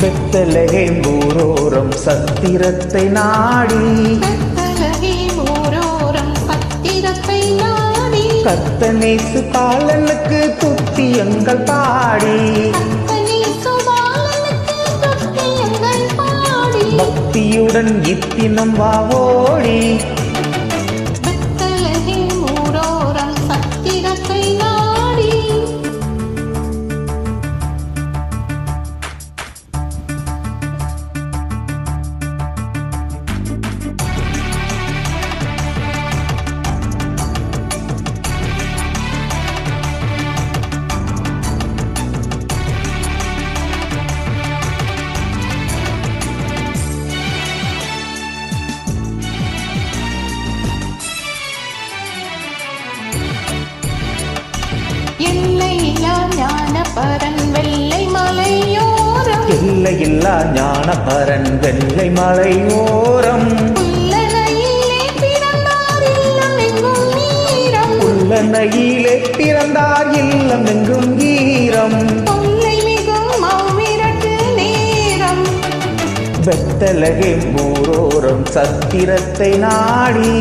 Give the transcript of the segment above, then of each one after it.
பெத்தலகேம் ஊரோரம் சத்திரத்தை நாடி கர்த்தனேசு பாலனுக்கு துத்தியங்கள் பாடி பக்தியுடன் இத்தினம் வாவோடி எல்லையில்லா ஞானபரன் வெள்ளை மலையோரம் எல்லையில்லா ஞானபரன் வெள்ளை மலையோரம் புல்லனையிலே பிறந்தார் இல்லம் எங்கும் ஈரம் பெத்தலகேம் ஊரோரம் சத்திரத்தை நாடி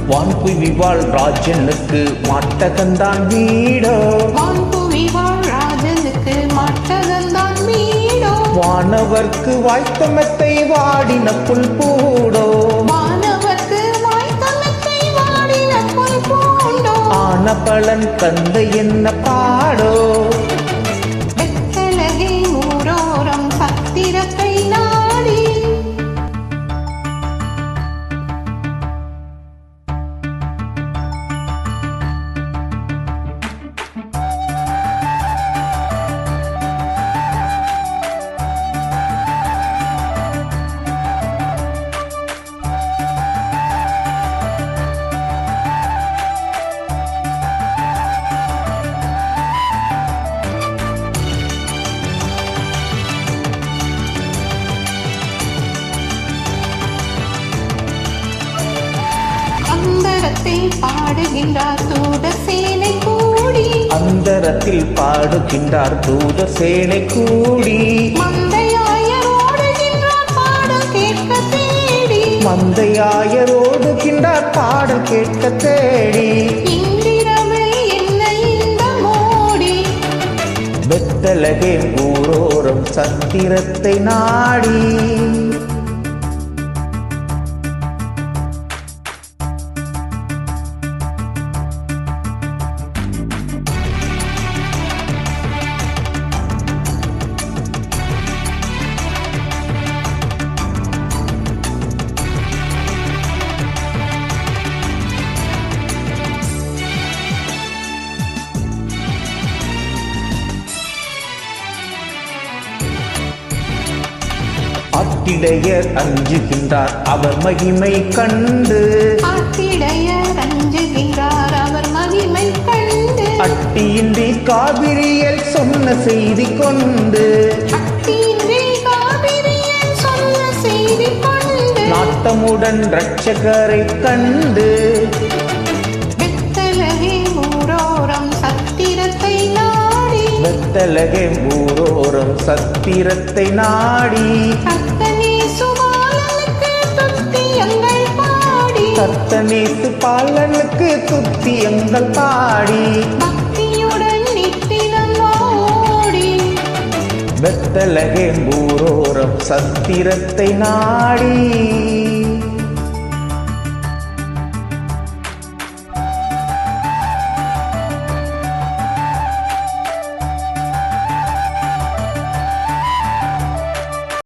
வான்புவி வாழ் ராஜனுக்கு மாட்டகந்தான் வீடோ வானவர்க்கு வாய்த்தமத்தை வாடின புல் பூடோ ஆன பலன் தந்தை என்ன பாடோ சத்திரத்தை நாடி பாடுகின்றார் தூதர் சேனை கூடி அந்தரத்தில் பாடுகின்றார் தூதர் சேனை கூடி மந்தையாயரோடுகின்றார் பாடல் கேட்க தேடி மந்தையாயரோடுகின்றார் பாடல் கேட்க தேடி இன்றிரவில் என்னை இந்த மோடி பெத்தலகேம் ஊரோரம் சத்திரத்தை நாடி ஆட்டிடையர் அஞ்சுகின்றார் அவர் மகிமை கண்டு ஆட்டிடையர் அஞ்சுகின்றார் அவர் மகிமை கண்டு அட்டியின்றி காவிரியில் சொன்ன செய்தி கொண்டு நாட்டமுடன் இரட்சகரை கண்டு பெத்தலகேம் ஊரோரம் சத்திரத்தை நாடி பெத்தலகேம் ஊரோரம் சத்திரத்தை நாடி கர்த்தனேசு பாலனுக்கு துத்தியங்கள் பாடி பக்தியுடன் நித்தினம் ஓடி பெத்தலகேம் ஊரோரம் சத்திரத்தை நாடி